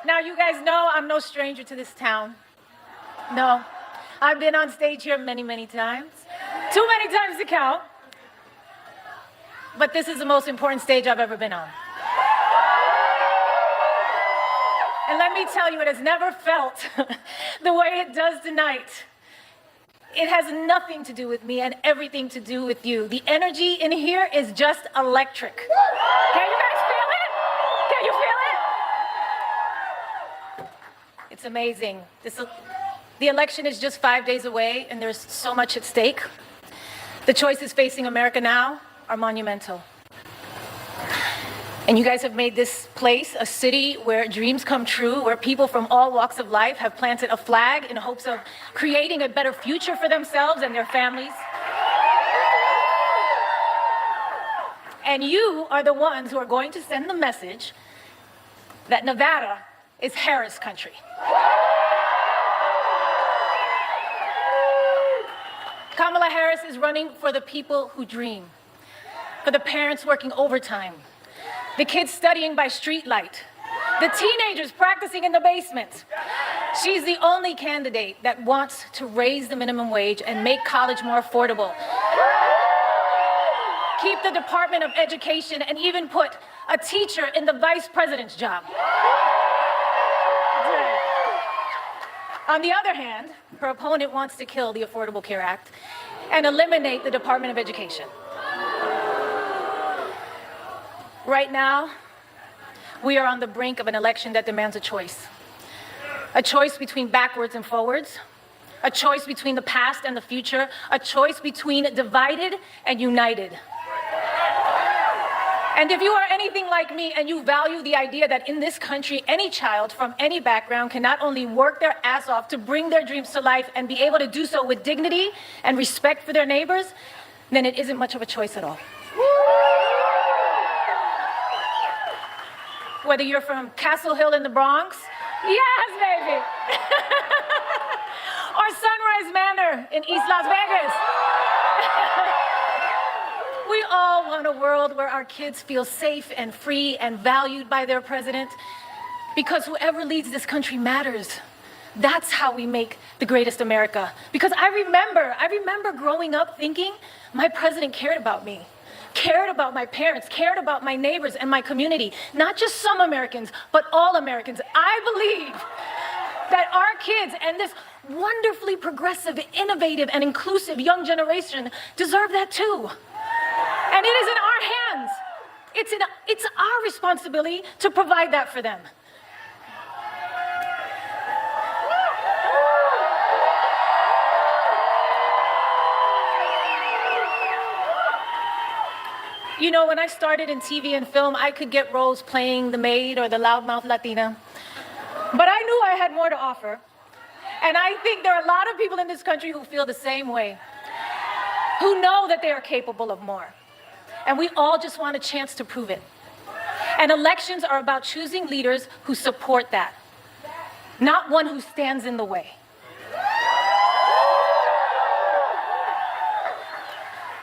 Now, you guys know I'm no stranger to this town. No, I've been on stage here many, many times. Too many times to count. But this is the most important stage I've ever been on. And let me tell you, it has never felt the way it does tonight. It has nothing to do with me and everything to do with you. The energy in here is just electric. Can you guys feel it? Can you feel it? It's amazing. The election is just 5 days away, and there's so much at stake. The choices facing America now are monumental. And you guys have made this place a city where dreams come true, where people from all walks of life have planted a flag in hopes of creating a better future for themselves and their families. And you are the ones who are going to send the message that Nevada is Harris country. Kamala Harris is running for the people who dream, for the parents working overtime, the kids studying by streetlight, the teenagers practicing in the basement. She's the only candidate that wants to raise the minimum wage and make college more affordable, keep the Department of Education, and even put a teacher in the vice president's job. On the other hand, her opponent wants to kill the Affordable Care Act and eliminate the Department of Education. Right now, we are on the brink of an election that demands a choice. A choice between backwards and forwards, a choice between the past and the future, a choice between divided and united. And if you are anything like me and you value the idea that in this country, any child from any background can not only work their ass off to bring their dreams to life and be able to do so with dignity and respect for their neighbors, then it isn't much of a choice at all. Whether you're from Castle Hill in the Bronx, yes, baby, or Sunrise Manor in East Las Vegas. We all want a world where our kids feel safe and free and valued by their president, because whoever leads this country matters. That's how we make the greatest America. Because I remember growing up thinking my president cared about me, cared about my parents, cared about my neighbors and my community. Not just some Americans, but all Americans. I believe that our kids and this wonderfully progressive, innovative, and inclusive young generation deserve that too. And it is in our hands. It's our responsibility to provide that for them. You know, when I started in TV and film, I could get roles playing the maid or the loudmouth Latina. But I knew I had more to offer. And I think there are a lot of people in this country who feel the same way, who know that they are capable of more. And we all just want a chance to prove it. And elections are about choosing leaders who support that, not one who stands in the way.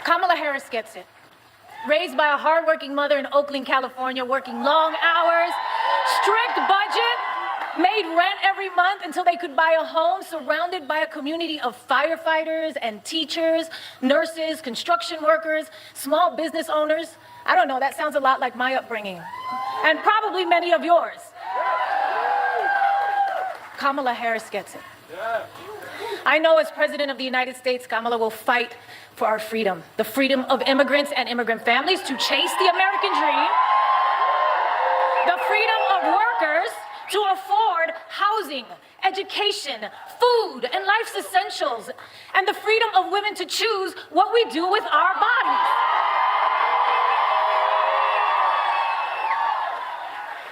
Kamala Harris gets it. Raised by a hardworking mother in Oakland, California, working long hours, strict budget, made rent every month until they could buy a home, surrounded by a community of firefighters and teachers, nurses, construction workers, small business owners. I don't know, that sounds a lot like my upbringing, and probably many of yours. Kamala Harris gets it. I know as President of the United States, Kamala will fight for our freedom, the freedom of immigrants and immigrant families to chase the American dream, the freedom of workers to afford housing, education, food, and life's essentials, and the freedom of women to choose what we do with our bodies.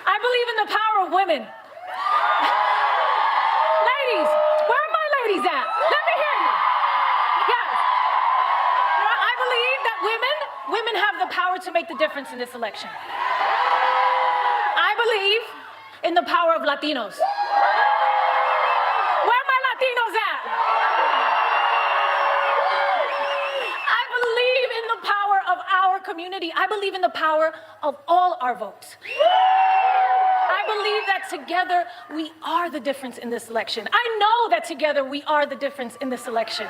I believe in the power of women. Ladies, where are my ladies at? Let me hear you. Yes. You know, I believe that women have the power to make the difference in this election. I believe in the power of Latinos. Where are my Latinos at? I believe in the power of our community. I believe in the power of all our votes. I believe that together we are the difference in this election. I know that together we are the difference in this election.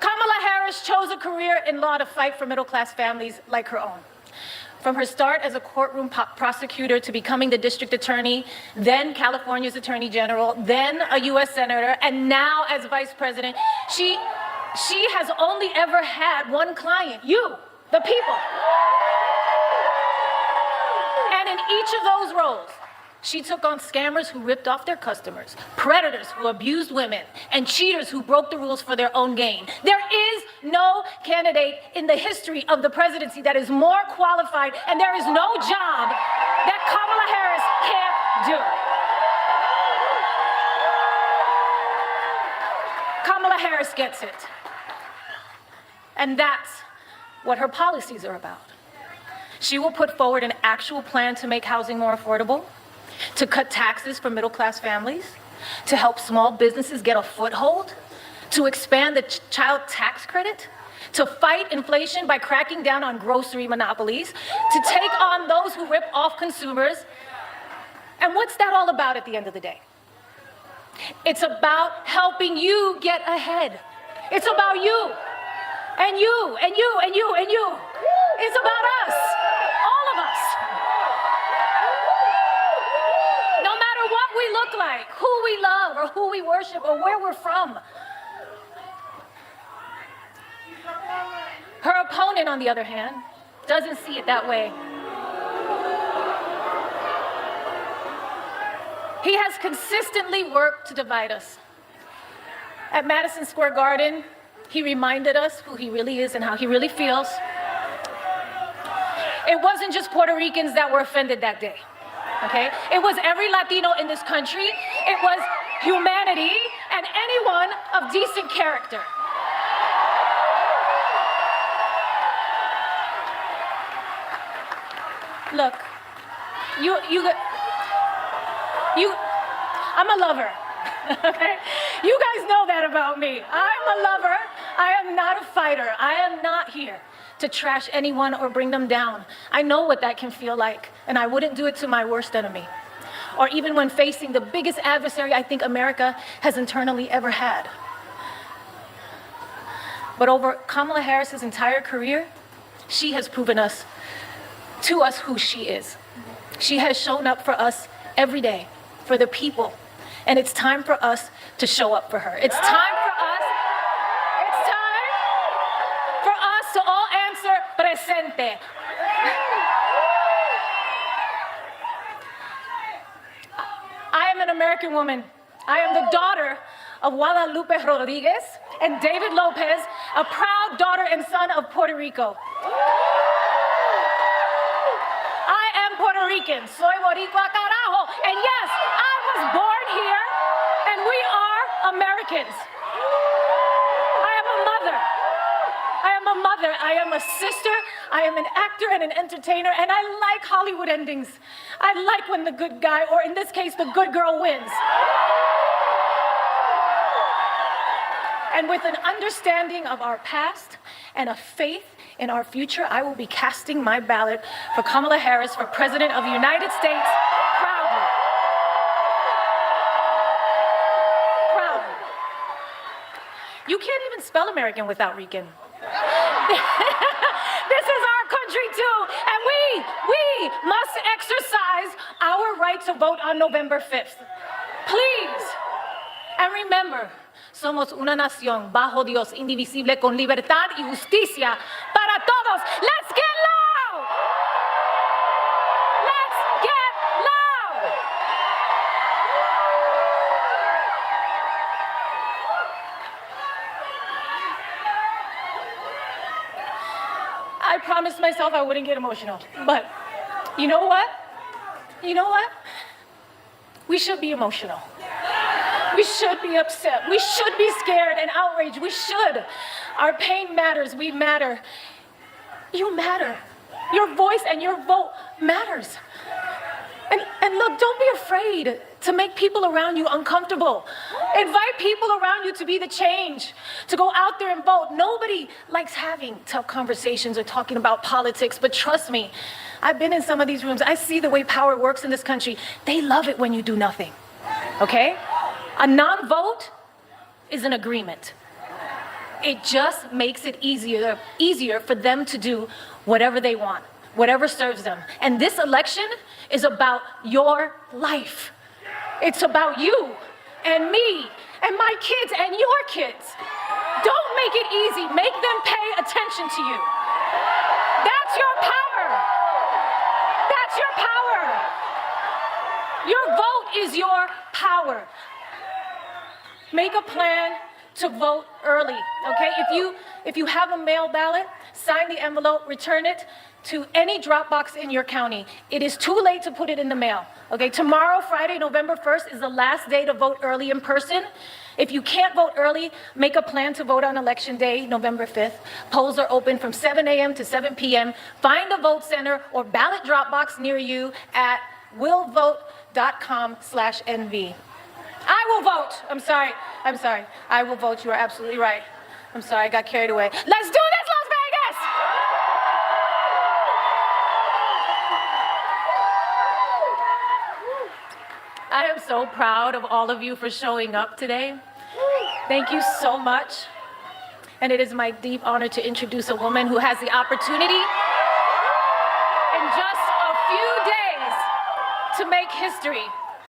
Kamala Harris chose a career in law to fight for middle-class families like her own. From her start as a courtroom prosecutor to becoming the district attorney, then California's attorney general, then a U.S. senator, and now as vice president, she has only ever had one client, you, the people. And in each of those roles, she took on scammers who ripped off their customers, predators who abused women, and cheaters who broke the rules for their own gain. There is no candidate in the history of the presidency that is more qualified, and there is no job that Kamala Harris can't do. Kamala Harris gets it. And that's what her policies are about. She will put forward an actual plan to make housing more affordable, to cut taxes for middle-class families, to help small businesses get a foothold, to expand the child tax credit, to fight inflation by cracking down on grocery monopolies, to take on those who rip off consumers. And what's that all about at the end of the day? It's about helping you get ahead. It's about you, and you, and you, and you, and you. It's about us, all of us. What we look like, who we love, or who we worship, or where we're from. Her opponent, on the other hand, doesn't see it that way. He has consistently worked to divide us. At Madison Square Garden, he reminded us who he really is and how he really feels. It wasn't just Puerto Ricans that were offended that day. Okay? It was every Latino in this country. It was humanity and anyone of decent character. Look, I'm a lover. Okay? You guys know that about me. I'm a lover. I am not a fighter. I am not here to trash anyone or bring them down. I know what that can feel like, and I wouldn't do it to my worst enemy, or even when facing the biggest adversary I think America has internally ever had. But over Kamala Harris's entire career, she has proven to us who she is. She has shown up for us every day, for the people, and it's time for us to show up for her. It's time for us to all answer presente. I am an American woman. I am the daughter of Guadalupe Rodriguez and David Lopez, a proud daughter and son of Puerto Rico. I am Puerto Rican. Soy boricua carajo. And yes, I was born here, and we are Americans. I am a mother. I am a sister. I am an actor and an entertainer, and I like Hollywood endings. I like when the good guy, or in this case, the good girl wins. And with an understanding of our past and a faith in our future, I will be casting my ballot for Kamala Harris for President of the United States proudly. Proudly. You can't even spell American without Rican. This is our country too, and we must exercise our right to vote on November 5th. Please. And remember, somos una nación bajo Dios, indivisible, con libertad y justicia para todos. Let's get loud! Let's get loud! I promised myself I wouldn't get emotional, but you know what? You know what? We should be emotional. We should be upset. We should be scared and outraged. We should. Our pain matters. We matter. You matter. Your voice and your vote matters. And look, don't be afraid to make people around you uncomfortable. Invite people around you to be the change, to go out there and vote. Nobody likes having tough conversations or talking about politics, but trust me, I've been in some of these rooms. I see the way power works in this country. They love it when you do nothing, okay? A non-vote is an agreement. It just makes it easier for them to do whatever they want, whatever serves them. And this election is about your life. It's about you and me and my kids and your kids. Don't make it easy. Make them pay attention to you. That's your power. That's your power. Your vote is your power. Make a plan to vote early, okay? If you have a mail ballot, sign the envelope, return it to any drop box in your county. It is too late to put it in the mail, okay? Tomorrow, Friday, November 1st, is the last day to vote early in person. If you can't vote early, make a plan to vote on Election Day, November 5th. Polls are open from 7 a.m. to 7 p.m. Find a vote center or ballot drop box near you at willvote.com/NV. I will vote. I'm sorry. I will vote. You are absolutely right. I'm sorry, I got carried away. Let's do this, Las Vegas! I am so proud of all of you for showing up today. Thank you so much. And it is my deep honor to introduce a woman who has the opportunity in just a few days to make history.